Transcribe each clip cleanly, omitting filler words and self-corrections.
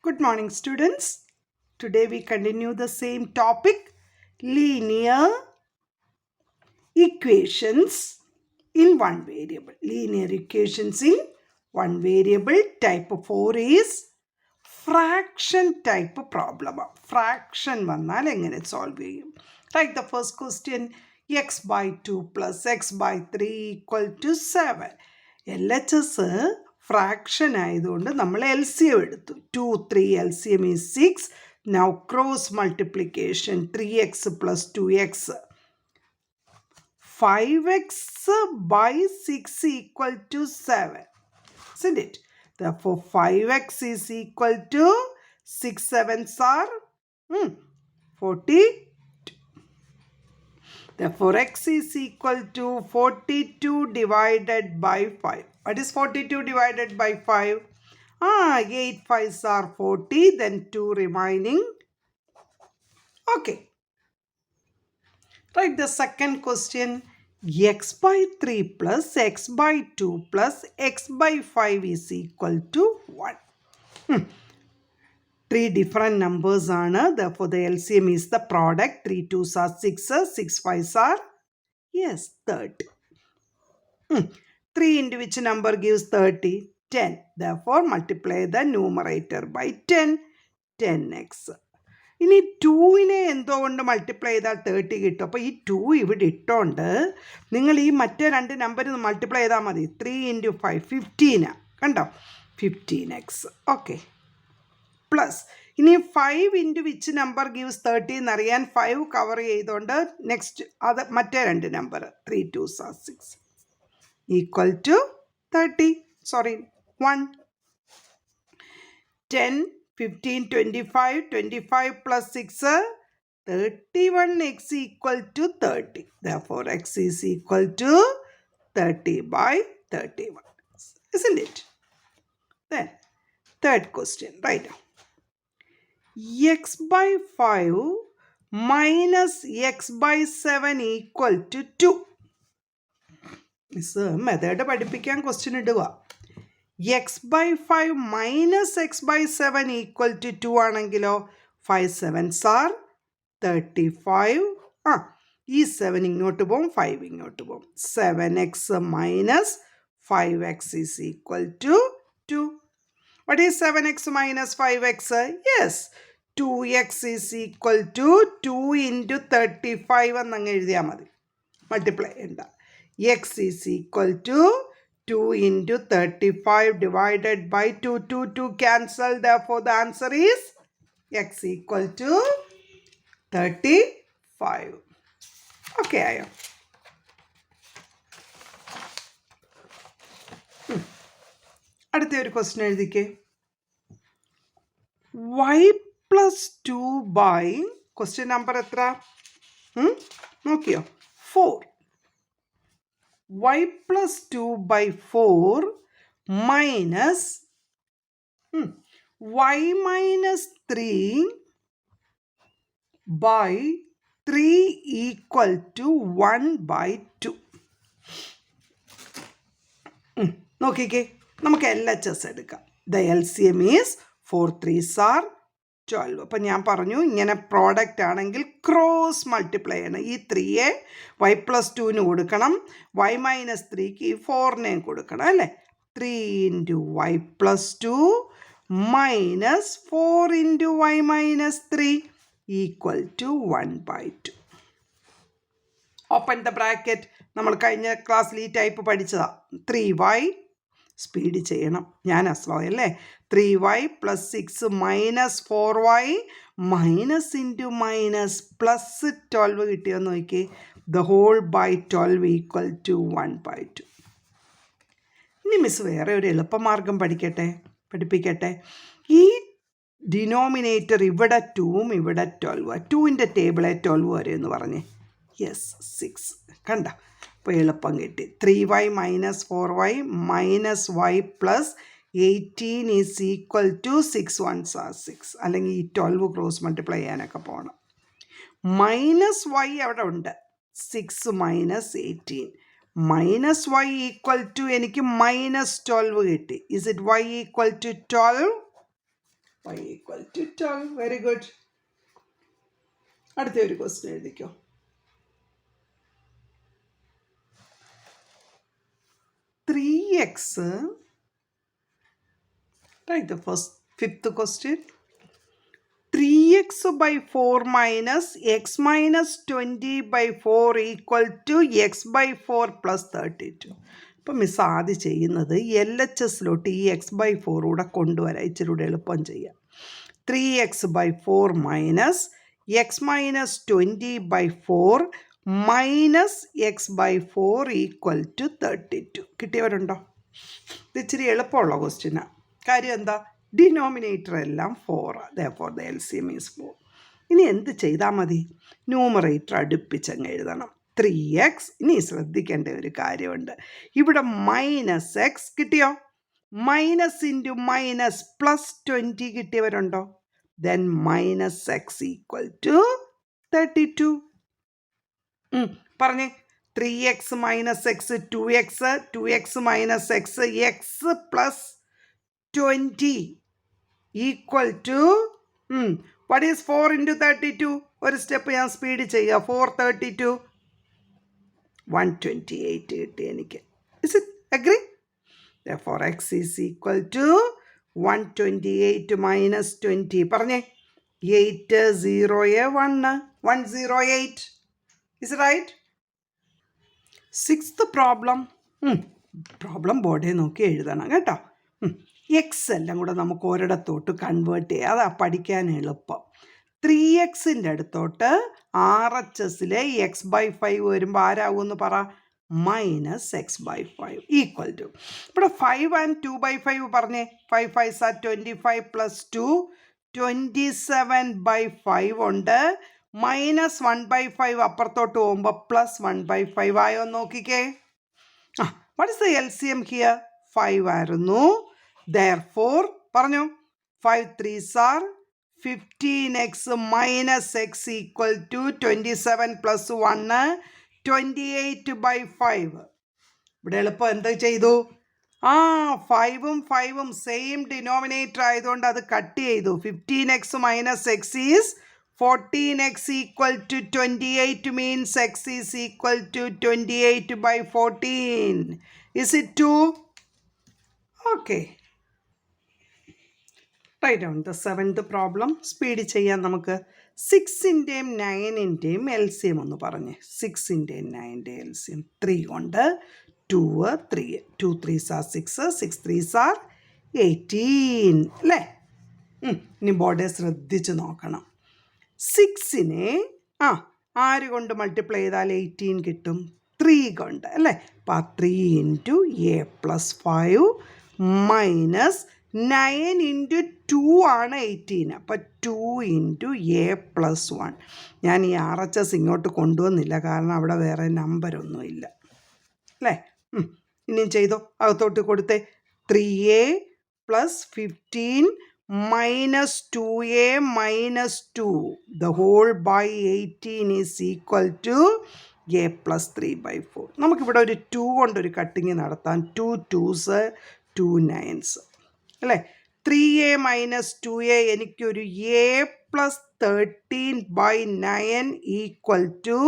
Good morning, students. Today we continue the same topic, linear equations in one variable. Linear equations in one variable. Type 4 is fraction type problem. Fraction vannal engane solve cheyum. Like the first question, x by 2 plus x by 3 equal to 7. LHS fraction ആയതുകൊണ്ട് നമ്മൾ LCM എടുത്തു. 2, 3 LCM is 6. Now cross multiplication 3x plus 2x. 5x by 6 equal to 7. Isn't it? Therefore, 5x is equal to 6 7s are 40. Therefore, x is equal to 42 divided by 5. What is 42 divided by 5? 8 5s are 40, then 2 remaining. Okay. Write the second question. X by 3 plus x by 2 plus x by 5 is equal to 1. 3 different numbers are, therefore the LCM is the product. 3 2s are 6, 6 5s are, yes, 30. 3 into which number gives 30? 10. Therefore multiply the numerator by 10, 10x. ഇനി 2നെ എന്തുകൊണ്ട് multiply ചെയ്താൽ 30 കിട്ടും. അപ്പോൾ ഈ 2 ഇവിടെ ഇട്ടുകൊണ്ട് നിങ്ങൾ ഈ മറ്റേ രണ്ട് നമ്പർ മൾട്ടിപ്ലൈ ചെയ്താൽ മതി. 3 into 5 15. കണ്ടോ, 15x. ഓക്കെ. പ്ലസ് ഇനി 5 into വിച്ച് നമ്പർ ഗീവ്സ് 30 എന്നറിയാൻ 5 കവർ ചെയ്തുകൊണ്ട് നെക്സ്റ്റ് അത് മറ്റേ രണ്ട് number 3 2s are 6 equal to 30. Sorry 1. 10 15 25 25 plus 6 31x equal to 30. Therefore x is equal to 30 by 31. Isn't it? Then third question, right? X by 5 minus x by 7 equal to 2. This method പഠിപ്പിക്കാൻ question ഇടുക. x by 5 minus x by 7 equal to 2 ആണെങ്കിലോ 5 7s are 35. ഈ 7 ഇങ്ങോട്ട് പോകും, 5 ഇങ്ങോട്ട് പോകും. 7x minus 5x is equal to 2. What is 7x minus 5x? Yes, 2x is equal to 2 into 35 എന്നങ്ങ് എഴുതിയാൽ മതി. മൾട്ടിപ്ലൈ ചെയ്യണ്ട. x is equal to 2 into 35 divided by 2. 2 2 cancel. Therefore, the answer is x equal to 35. Okay, ആയോ? അടുത്ത ഒരു question എഴുതിക്കേ. y plus 2 by question number എത്ര നോക്കിയോ? 4. y plus 2 by 4 minus y minus 3 by 3 equal to 1 by 2. നോക്കിക്കേ, നമുക്ക് LHS എടുക്കാം. The LCM is 4 3s are 12. അപ്പം ഞാൻ പറഞ്ഞു ഇങ്ങനെ പ്രോഡക്റ്റ് ആണെങ്കിൽ ക്രോസ് മൾട്ടിപ്ലൈ ചെയ്യണം. ഈ 3യെ y plus 2ന് കൊടുക്കണം, y minus 3ക്ക് ഈ 4നെയും കൊടുക്കണം അല്ലേ. 3 into y plus 2 minus 4 into y minus 3 equal to 1 by 2. Open the bracket. നമ്മൾ കഴിഞ്ഞ ക്ലാസ്സിൽ ഈ ടൈപ്പ് പഠിച്ചതാ. 3y സ്പീഡ് ചെയ്യണം, ഞാൻ സ്ലോ അല്ലേ. 3y plus 6 minus 4y minus into minus plus 12 കിട്ടിയെന്ന് നോക്കി. The whole by 12 equal to 1 by 2. ഇനി മിസ് വേറെ ഒരു എളുപ്പമാർഗം പഠിപ്പിക്കട്ടെ. ഈ ഡിനോമിനേറ്റർ ഇവിടെ 2ഉം ഇവിടെ 12. 2ൻ്റെ ടേബിളെ 12 വരെ എന്ന് പറഞ്ഞേ. യെസ്, 6. കണ്ട, അപ്പോൾ എളുപ്പം കിട്ടി. 3y minus 4y minus y plus 18 is equal to 6 1s are 6. അല്ലെങ്കിൽ ഈ 12 ക്രോസ് മൾട്ടിപ്ലൈ ചെയ്യാനൊക്കെ പോകണം. മൈനസ് y അവിടെ ഉണ്ട്. 6 minus 18 minus y equal to എനിക്ക് minus 12 കിട്ടി. Is it y equal to 12? y equal to 12. Very good. അടുത്ത ഒരു ക്വസ്റ്റ്യൻ എഴുതിക്കോ. 3x, right, the fifth question. 3x by 4 minus x minus 20 by 4 equal to x by 4 plus 32. ഇപ്പം miss ആദ്യം ചെയ്യുന്നത് LHSലോട്ട് ഈ x by 4 കൂടെ കൊണ്ടുവരാം, ഇച്ചിരി കൂടെ എളുപ്പം ചെയ്യാം. 3x by 4 minus x minus 20 by 4 minus x by 4 equal to 32. കിട്ടിയവരുണ്ടോ? ഇത് ഇച്ചിരി എളുപ്പമുള്ള ക്വസ്റ്റ്യനാണ്. കാര്യം എന്താ? ഡിനോമിനേറ്റർ എല്ലാം 4, therefore the LCM is 4. ഇനി എന്ത് ചെയ്താൽ മതി? ന്യൂമറേറ്റർ അടുപ്പിച്ചങ്ങ് എഴുതണം. 3x. ഇനി ശ്രദ്ധിക്കേണ്ട ഒരു കാര്യമുണ്ട്, ഇവിടെ മൈനസ് എക്സ് കിട്ടിയോ? മൈനസ് ഇൻറ്റു മൈനസ് പ്ലസ് 20 കിട്ടിയവരുണ്ടോ? Then minus x equal to 32. പറഞ്ഞേ. 3x minus x 2x, 2x minus x x plus 20 equal to what is 4 into 32? ഒരു സ്റ്റെപ്പ് ഞാൻ സ്പീഡ് ചെയ്യുക. 4 32 128 കിട്ടി എനിക്ക്. Is it agree? Therefore x is equal to 128 minus 20. പറഞ്ഞേ. 8 0 1 108. Is it right? Sixth problem. Problem ബോർഡേ നോക്കി എഴുതണം കേട്ടോ. എക്സ് എല്ലാം കൂടെ നമുക്ക് ഒരിടത്തോട്ട് കൺവേർട്ട് ചെയ്യാം, അതാ പഠിക്കാൻ എളുപ്പം. 3xൻ്റെ അടുത്തോട്ട് RHSലെ x/5 വരുമ്പോൾ ആരാകുമെന്ന് പറ? Minus x/5 equal to. ഇവിടെ 5 and 2/5 പറഞ്ഞേ. 5 5s are 25 plus 2 27/5 ഉണ്ട്. മൈനസ് 1/5 അപ്പുറത്തോട്ട് പോകുമ്പോൾ പ്ലസ് 1/5 ആയോ നോക്കിക്കേ. What is the LCM here? 5 ആയിരുന്നു. Therefore, പറഞ്ഞു 5 3s are 15x minus x equal to 27 plus 1 28/5. ഇവിടെ എളുപ്പം എന്ത് ചെയ്തു? 5ഉം 5ഉം സെയിം ഡിനോമിനേറ്റർ ആയതുകൊണ്ട് അത് കട്ട് ചെയ്തു. 15x minus x is 14x equal to 28 means x is equal to 28/14. Is it 2? Okay. Write down the seventh problem. Speed ചെയ്യാൻ നമുക്ക്. 6ൻ്റെയും 9ൻ്റെയും LCM ഒന്ന് പറഞ്ഞേ. 6ൻ്റെയും 9ൻ്റെയും LCM 3 കൊണ്ട് 2 3 2 3s are 6 6 3s are 18 അല്ലേ? ഇനി ബോർഡെ ശ്രദ്ധിച്ച് നോക്കണം. 6നെ ആര് കൊണ്ട് മൾട്ടിപ്ലൈ ചെയ്താൽ 18 കിട്ടും? 3 കൊണ്ട് അല്ലേ? അപ്പോൾ 3 into a plus 5 minus 9 into 2 ആണ് 18. അപ്പം 2 ഇൻറ്റു a പ്ലസ് 1. ഞാൻ ഈ RHS ഇങ്ങോട്ട് കൊണ്ടുവന്നില്ല, കാരണം അവിടെ വേറെ നമ്പരൊന്നുമില്ല അല്ലേ? ഇനിയും ചെയ്തോ. അകത്തോട്ട് കൊടുത്തേ. 3a plus 15 minus 2a minus 2 the whole by 18 is equal to a plus 3/4. നമുക്കിവിടെ ഒരു 2 കൊണ്ടൊരു കട്ടിങ് നടത്താം. 2 2s 2 9s അല്ലേ? 3a മൈനസ് 2a എനിക്കൊരു a plus 13/9 equal to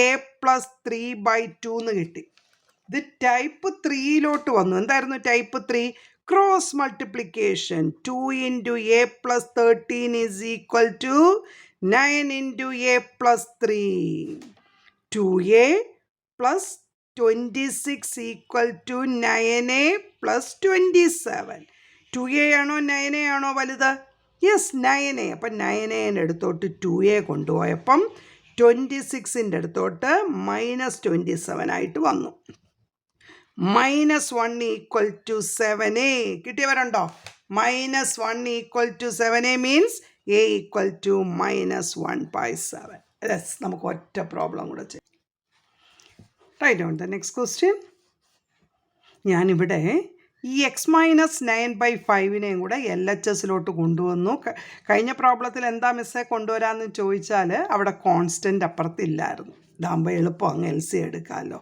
a plus 3/2 എന്ന് കിട്ടി. ഇത് ടൈപ്പ് 3ലോട്ട് വന്നു. എന്തായിരുന്നു type 3? Cross multiplication. 2 into a plus 13 is equal to 9 into a plus 3. 2a plus 26 equal to 9a plus 27. 2a ആണോ 9a ആണോ വലുത്? Yes 9a. അപ്പം 9a അടുത്തോട്ട് 2a കൊണ്ടുപോയപ്പം 26ൻ്റെ അടുത്തോട്ട് മൈനസ് 27 ആയിട്ട് വന്നു. മൈനസ് 1 ഈക്വൽ ടു 7a കിട്ടിയവരുണ്ടോ? Minus 1 equal to 7a means a equal to minus 1/7. Yes, നമുക്ക് ഒറ്റ പ്രോബ്ലം കൂടെ ചെയ്യാം. Write down the next question. ഞാനിവിടെ ഈ എക്സ് മൈനസ് 9/5നെയും കൂടെ LHSലോട്ട് കൊണ്ടുവന്നു. കഴിഞ്ഞ പ്രോബ്ലത്തിൽ എന്താ മിസ്സേ കൊണ്ടുവരാമെന്ന് ചോദിച്ചാൽ അവിടെ കോൺസ്റ്റൻ്റ് അപ്പുറത്തില്ലായിരുന്നു. ഇതാകുമ്പോൾ എളുപ്പം അങ്ങ് LCM എടുക്കാമല്ലോ.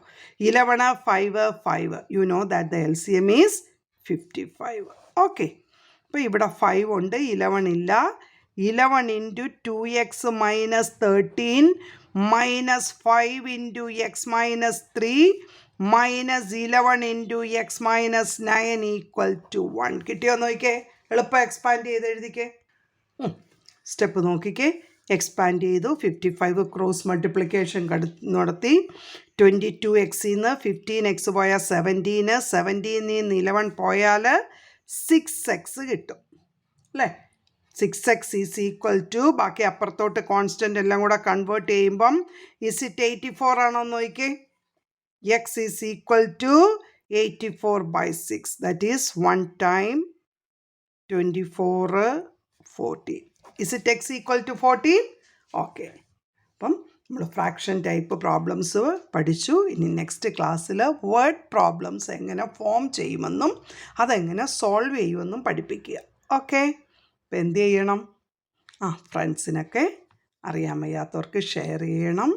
11 5 5. You know that the LCM is 55. Okay. അപ്പോൾ ഇവിടെ 5 ഉണ്ട്, 11 ഇല്ല. 11 into 2x minus 13 minus 5 into x minus 3 minus 11 into x minus 9 equal to 1. കിട്ടിയോ നോക്കിക്കേ? എളുപ്പം എക്സ്പാൻഡ് ചെയ്ത് എഴുതിക്കേ. സ്റ്റെപ്പ് നോക്കിക്കേ. എക്സ്പാൻഡ് ചെയ്തു. 55 ക്രോസ് മൾട്ടിപ്ലിക്കേഷൻ നടത്തി. 22x നിന്ന് 15x പോയാൽ 17, 17 നിന്ന് 11 പോയാൽ 6x കിട്ടും അല്ലേ? 6x ഈസ് ഈക്വൽ ടു, ബാക്കി അപ്പുറത്തോട്ട് കോൺസ്റ്റൻ്റ് എല്ലാം കൂടെ കൺവേർട്ട് ചെയ്യുമ്പം ഇസ് ഇറ്റ് 84 ആണോ നോക്കിക്കേ? x is equal to 84/6. That is 1 time 24 14. Is it x equal to 14? Okay. അപ്പം നമ്മൾ ഫ്രാക്ഷൻ ടൈപ്പ് പ്രോബ്ലംസ് പഠിച്ചു. ഇനി നെക്സ്റ്റ് ക്ലാസ്സിൽ വേർഡ് പ്രോബ്ലംസ് എങ്ങനെ ഫോം ചെയ്യുമെന്നും അതെങ്ങനെ സോൾവ് ചെയ്യുമെന്നും പഠിപ്പിക്കുക. ഓക്കെ. അപ്പോൾ എന്ത് ചെയ്യണം? ഫ്രണ്ട്സിനൊക്കെ അറിയാൻ വയ്യാത്തവർക്ക് ഷെയർ ചെയ്യണം.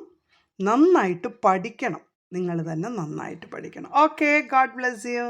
നന്നായിട്ട് പഠിക്കണം. നിങ്ങൾ തന്നെ നന്നായിട്ട് പഠിക്കണം. ഓക്കെ. God bless you.